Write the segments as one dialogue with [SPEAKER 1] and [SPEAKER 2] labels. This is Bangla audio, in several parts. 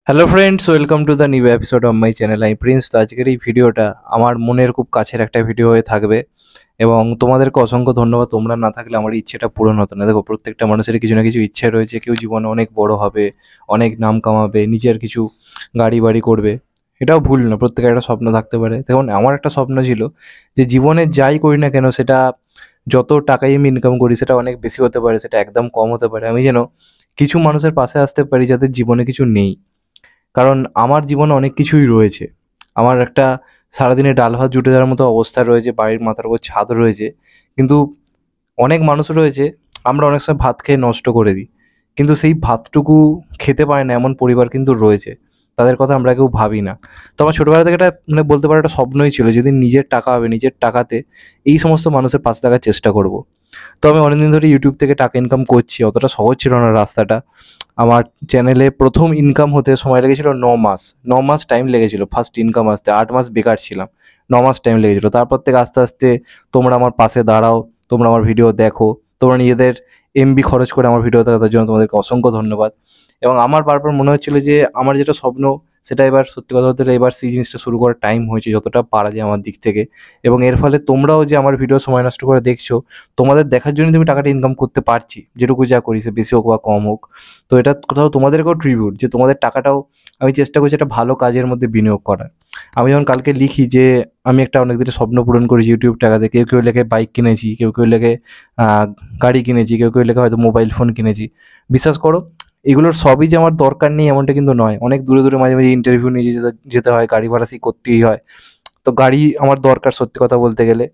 [SPEAKER 1] Hello friends, welcome to the new episode of my channel. আমি প্রিন্স। তো আজকের এই ভিডিওটা আমার মনের খুব কাছের একটা ভিডিও হয়ে থাকবে এবং তোমাদেরকে অসংখ্য ধন্যবাদ। তোমরা না থাকলে আমার ইচ্ছেটা পূরণ হতো না। দেখো, প্রত্যেকটা মানুষের কিছু না কিছু ইচ্ছে রয়েছে। কেউ জীবনে অনেক বড় হবে, অনেক নাম কামাবে, নিজের কিছু গাড়ি বাড়ি করবে। এটাও ভুল না, প্রত্যেকের একটা স্বপ্ন থাকতে পারে। দেখুন, আমার একটা স্বপ্ন ছিল যে জীবনে যাই করি না কেন, সেটা যত টাকাই আমি ইনকাম করি সেটা অনেক বেশি হতে পারে, সেটা একদম কম হতে পারে। আমি যেন কিছু মানুষের পাশে আসতে পারি যাদের জীবনে কিছু নেই। কারণ আমার জীবনে অনেক কিছুই রয়েছে। আমার একটা সারাদিনে ডাল ভাত জুটে যাওয়ার মতো অবস্থা রয়েছে, বাড়ির মাথার উপর ছাদ রয়েছে। কিন্তু অনেক মানুষ রয়েছে, আমরা অনেক সময় ভাত খেয়ে নষ্ট করে দিই, কিন্তু সেই ভাতটুকু খেতে পারে না এমন পরিবার কিন্তু রয়েছে। তাদের কথা আমরা কেউ ভাবি না। তো আমার ছোটোবেলা থেকে একটা বলতে পারো একটা স্বপ্নই ছিল, যেদিন নিজের টাকা হবে, নিজের টাকাতে এই সমস্ত মানুষের পাশে থাকার চেষ্টা করব। তো আমি অনেকদিন ধরে ইউটিউব থেকে টাকা ইনকাম করছি। অতটা সহজ ছিল না রাস্তাটা। আমার চ্যানেলে প্রথম ইনকাম হতে সময় লেগেছিল 9 মাস। 9 মাস টাইম লেগেছিল ফার্স্ট ইনকাম আসতে। 8 মাস বেকার ছিলাম, 9 মাস টাইম লেগেছিল। তারপর থেকে আস্তে আস্তে তোমরা আমার পাশে দাঁড়াও, তোমরা আমার ভিডিও দেখো, তোমরা নিজেদের এমবি খরচ করে আমার ভিডিও দেখার জন্য তোমাদেরকে অসংখ্য ধন্যবাদ। এবং আমার বারবার মনে হচ্ছিল যে আমার যেটা স্বপ্ন, সেটা এবার সত্যি কথা বলতে গেলে এবার সেই জিনিসটা শুরু করার টাইম হয়েছে, যতটা পারা যায় আমার দিক থেকে। এবং এর ফলে তোমরাও যে আমার ভিডিও সময় নষ্ট করে দেখছো, তোমাদের দেখার জন্য তুমি টাকাটা ইনকাম করতে পারছি। যেটুকু যা করি, সে বেশি হোক বা কম হোক। তো এটা কোথাও তোমাদেরকেও ট্রিবিউট, যে তোমাদের টাকাটাও আমি চেষ্টা করছি একটা ভালো কাজের মধ্যে বিনিয়োগ করার। আমি যখন কালকে লিখি যে আমি একটা অনেক দিনের স্বপ্ন পূরণ করেছি ইউটিউব টাকাতে, কেউ কেউ লেখে বাইক কিনেছি, কেউ কেউ লেখে গাড়ি কিনেছি, কেউ কেউ লেখে হয়তো মোবাইল ফোন কিনেছি। বিশ্বাস করো, এগুলোর সবই যে আমার দরকার নেই এমনটা কিন্তু নয়। অনেক দূরে দূরে মাঝে মাঝে ইন্টারভিউ নিয়ে যেতে হয়, গাড়ি ভাড়া সেই করতেই হয়। তো গাড়ি আমার দরকার সত্যি কথা বলতে গেলে।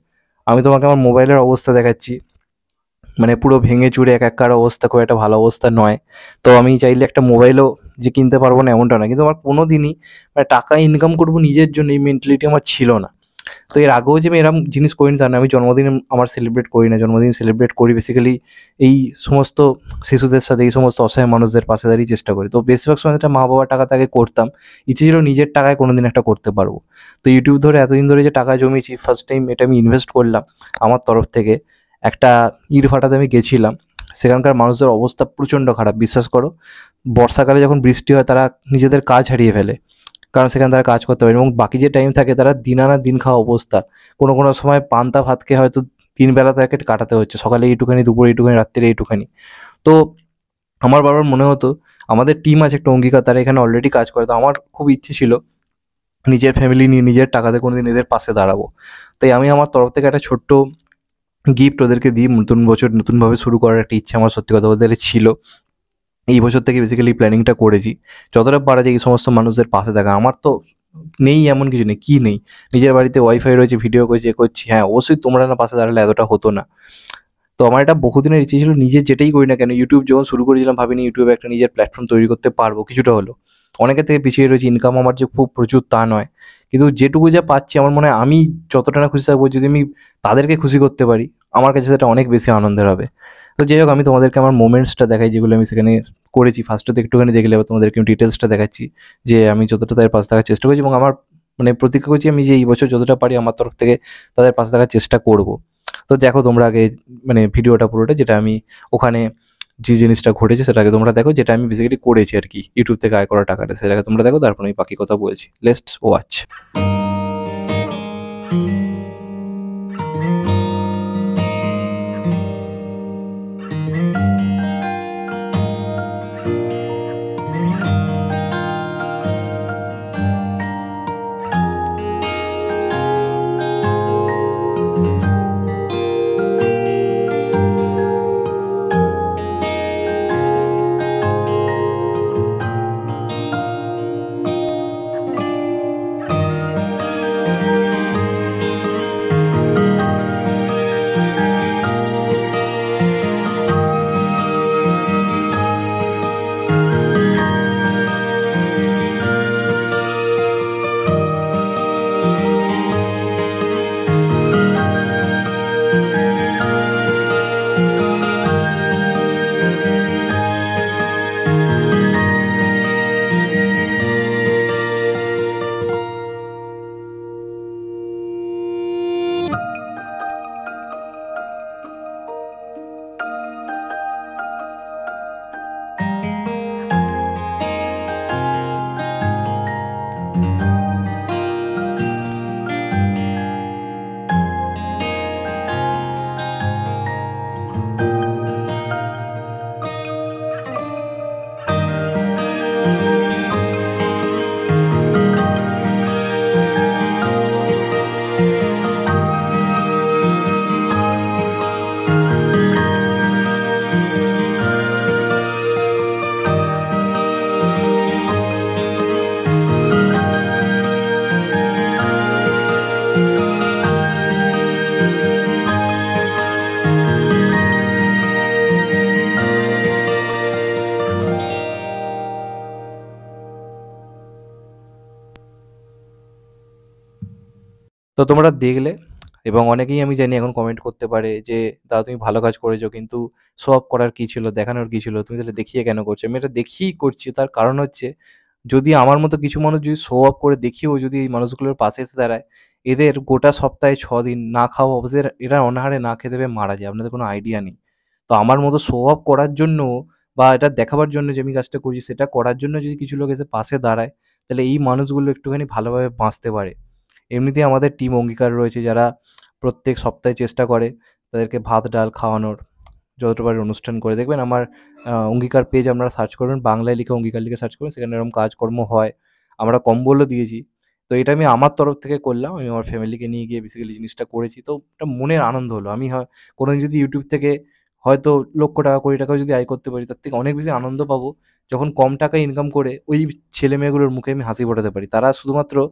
[SPEAKER 1] আমি তোমাকে আমার মোবাইলের অবস্থা দেখাচ্ছি, পুরো ভেঙে চুরে একাকার অবস্থা, খুব একটা ভালো অবস্থা নয়। তো আমি চাইলে একটা মোবাইলও যে কিনতে পারবো না এমনটা না, কিন্তু আমার কোনো দিনই টাকা ইনকাম করবো নিজের জন্য এই মেন্টালিটি আমার ছিল না। তো এর আগেও যে আমি এরকম জিনিস করিনি তা না। আমি জন্মদিন আমার সেলিব্রেট করি না, জন্মদিন সেলিব্রেট করি বেসিক্যালি এই সমস্ত শিশুদের সাথে, এই সমস্ত অসহায় মানুষদের পাশে দাঁড়িয়ে চেষ্টা করি। তো বেশিরভাগ সময় সেটা মা বাবার টাকা তাকে করতাম। ইচ্ছে ছিল নিজের টাকায় কোনোদিন একটা করতে পারবো। তো ইউটিউব ধরে এতদিন ধরে যে টাকা জমিয়েছি, ফার্স্ট টাইম এটা আমি ইনভেস্ট করলাম আমার তরফ থেকে। একটা ইট ভাটাতে আমি গেছিলাম, সেখানকার মানুষদের অবস্থা প্রচণ্ড খারাপ। বিশ্বাস করো, বর্ষাকালে যখন বৃষ্টি হয় তারা নিজেদের কাজ হারিয়ে ফেলে, কারণ সেখানে তারা কাজ করতে পারে। এবং বাকি যে টাইম থাকে তারা দিন আনা দিন খাওয়া অবস্থা। কোনো কোনো সময় পান্তা ভাত খেয়ে হয়তো 3 বেলা তাকে কাটাতে হচ্ছে, সকালে এইটুখানি, দুপুরে এইটুখানি, রাত্রে এইটুখানি। তো আমার বারবার মনে হতো আমাদের টিম আছে একটা অঙ্গীকার, তারা এখানে অলরেডি কাজ করে। তো আমার খুব ইচ্ছে ছিল নিজের ফ্যামিলি নিয়ে নিজের টাকাতে কোনোদিন এদের পাশে দাঁড়াবো। তাই আমি আমার তরফ থেকে একটা ছোট্ট গিফট ওদেরকে দিই। নতুন বছর নতুনভাবে শুরু করার একটা ইচ্ছা আমার সত্যি কথা বলতে গেলে ছিল। এই বছর থেকে বেসিক্যালি প্ল্যানিংটা করেছি যতটা পারা যায় এই সমস্ত মানুষদের পাশে থাকা। আমার তো নেই এমন কিছু নেই, কি নেই, নিজের বাড়িতে ওয়াইফাই রয়েছে, ভিডিও করছি, এ করছি। হ্যাঁ, অবশ্যই তোমরা না পাশে দাঁড়ালে এতটা হতো না। তো আমার এটা বহুদিনের ইচ্ছে ছিল, নিজের যেটাই করি না কেন, ইউটিউব যখন শুরু করেছিলাম ভাবিনি ইউটিউবে একটা নিজের প্ল্যাটফর্ম তৈরি করতে পারবো কিছুটা হলো। অনেকের থেকে পিছিয়ে রয়েছে, ইনকাম আমার যে খুব প্রচুর তা নয়, কিন্তু যেটুকু যা পাচ্ছি আমার মনে হয় আমি যতটা না খুশি থাকবো, যদি আমি তাদেরকে খুশি করতে পারি আমার কাছে সেটা অনেক বেশি আনন্দের হবে। তো যাই হোক, আমি তোমাদেরকে আমার মোমেন্টসটা দেখাই যেগুলো আমি সেখানে করেছি। ফার্স্টে তো একটুখানি দেখলে তোমাদেরকে আমি ডিটেলসটা দেখাচ্ছি যে আমি যতটা তাদের পাশে থাকার চেষ্টা করছি, এবং আমার প্রতিজ্ঞা করছি আমি যে এই বছর যতটা পারি আমার তরফ থেকে তাদের পাশে থাকার চেষ্টা করব। তো দেখো তোমরা আগে ভিডিওটা পুরোটা, যেটা আমি ওখানে যে জিনিসটা ঘটেছে সেটাকে তোমরা দেখো, যেটা আমি বেসিক্যালি করেছি আর কি ইউটিউব থেকে আয় করা টাকাটা, সেটাকে তোমরা দেখো, তারপর আমি বাকি কথা বলছি। Let's watch. তো তোমরা দেখলে এবং অনেকেই আমি জানি এখন কমেন্ট করতে পারে যে, "দাদা তুমি ভালো কাজ করেছো কিন্তু শো অফ করার কী ছিল? দেখানোর কী ছিল? তুমি তাহলে দেখিয়ে কেন করছো?" আমি এটা দেখিয়েই করছি। তার কারণ হচ্ছে যদি আমার মতো কিছু মানুষ যদি শো অফ করে দেখিয়েও যদি এই মানুষগুলোর পাশে এসে দাঁড়ায়, এদের গোটা সপ্তাহে ৬ দিন না খাওয়া অবস্থায় এরা অনাহারে না খেতে পেয়ে মারা যায়। আপনাদের কোনো আইডিয়া নেই। তো আমার মতো শো অফ করার জন্য বা এটা দেখাবার জন্য যে আমি কাজটা করছি সেটা করার জন্য যদি কিছু লোক এসে পাশে দাঁড়ায়, তাহলে এই মানুষগুলো একটুখানি ভালোভাবে বাঁচতে পারে। এমনিতেই আমাদের টিম অঙ্গীকার রয়েছে যারা প্রত্যেক সপ্তাহে চেষ্টা করে তাদেরকে ভাত ডাল খাওয়ানোর। যতটা পারে অনুষ্ঠান করে দেখবেন আমার অঙ্গীকার পেজ আপনারা সার্চ করবেন, বাংলায় লিখে অঙ্গীকার লিখে সার্চ করবেন, সেখানে এরকম কাজকর্ম হয়। আমরা কম্বলও দিয়েছি। তো এটা আমি আমার তরফ থেকে করলাম। আমি আমার ফ্যামিলিকে নিয়ে গিয়ে বেসিক্যালি জিনিসটা করেছি। তো একটা মনের আনন্দ হলো। আমি কোনোদিন যদি ইউটিউব থেকে হয়তো লক্ষ টাকা, কোটি টাকাও যদি আয় করতে পারি, তার থেকে অনেক বেশি আনন্দ পাবো যখন কম টাকায় ইনকাম করে ওই ছেলেমেয়েগুলোর মুখে আমি হাসি ফোটাতে পারি। তারা শুধুমাত্র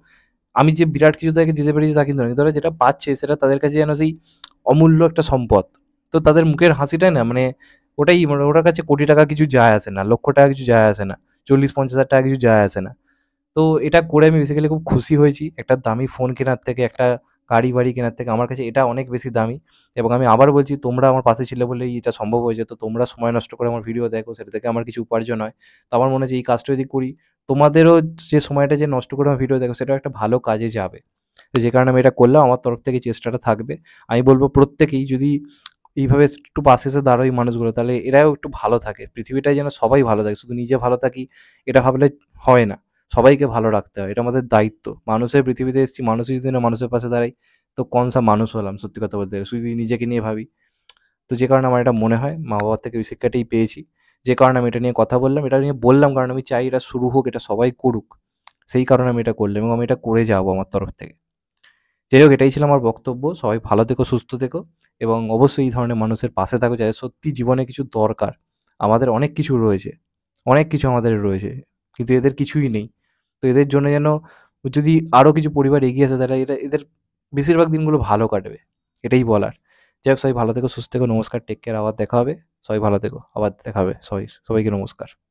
[SPEAKER 1] আমি যে বিরাট কিছু তাদেরকে দিতে পেরেছি তা কিন্তু নয়। কিন্তু ওরা যেটা পাচ্ছে সেটা তাদের কাছে যেন সেই অমূল্য একটা সম্পদ। তো তাদের মুখের হাসিটাই না মানে ওটাই মানে ওটার কাছে কোটি টাকা কিছু যায় আসে না, লক্ষ টাকা কিছু যায় আসে না, ৪০-৫০ হাজার টাকা কিছু যায় আসে না। তো এটা করে আমি বেসিক্যালি খুব খুশি হয়েছি। একটা দামি ফোন কেনার থেকে, একটা গাড়ি-বাড়ি কেনার থেকে আমার কাছে এটা অনেক বেশি দামি এবং আমি আবার বলছি তোমরা আমার পাশে ছিলে বলেই এটা সম্ভব হয়েছে। তো তোমরা সময় নষ্ট করে আমার ভিডিও দেখো, সেটা থেকে আমার কিছু উপার্জন হয়। তো আমার মনে হচ্ছে এই কাজটা যদি করি, তোমাদেরও যে সময়টা যে নষ্ট করে আমার ভিডিও দেখো সেটাও একটা ভালো কাজে যাবে। তো যে কারণে আমি এটা করলাম। আমার তরফ থেকে চেষ্টাটা থাকবে। আমি বলব প্রত্যেকেই যদি এইভাবে একটু পাশে এসে দাঁড়ায় এই মানুষগুলো তাহলে এরাও একটু ভালো থাকে। পৃথিবীটায় যেন সবাই ভালো থাকে। শুধু নিজে ভালো থাকি এটা ভাবলে হয় না। সবাইকে ভালো রাখতে হয়। এটা আমাদের দায়িত্ব। মানুষের পৃথিবীতে এসেছি, মানুষই যদি না মানুষের পাশে দাঁড়াই, তো কনসা মানুষ হলাম সত্যি কথা বলতে গেলে। শুধু নিজেকে নিয়ে ভাবি। তো যে কারণে আমার এটা মনে হয় মা-বাবার থেকে ওই শিক্ষাটাই পেয়েছি। যে কারণে আমি এটা নিয়ে কথা বললাম। এটা নিয়ে বললাম কারণ আমি চাই এটা শুরু হোক, এটা সবাই করুক। সেই কারণে আমি এটা করলাম এবং আমি এটা করে যাবো আমার তরফ থেকে। যাই হোক এটাই ছিল আমার বক্তব্য। সবাই ভালো থেকো, সুস্থ থেকো এবং অবশ্যই এই ধরনের মানুষের পাশে থাকো যাদের সত্যি জীবনে কিছু দরকার। আমাদের অনেক কিছু রয়েছে। অনেক কিছু আমাদের রয়েছে। কিন্তু এদের কিছুই নেই। তো এদের জন্য যেন যদি আরো কিছু পরিবার এগিয়ে আসে তাহলে এদের বেশিরভাগ দিনগুলো ভালো কাটবে। এটাই বলার। যাই হোক সবাই ভালো থেকো, সুস্থ থেকো। নমস্কার। Take care. আবার দেখা হবে। সবাই ভালো থেকো। আবার দেখা হবে। সবাইকে নমস্কার।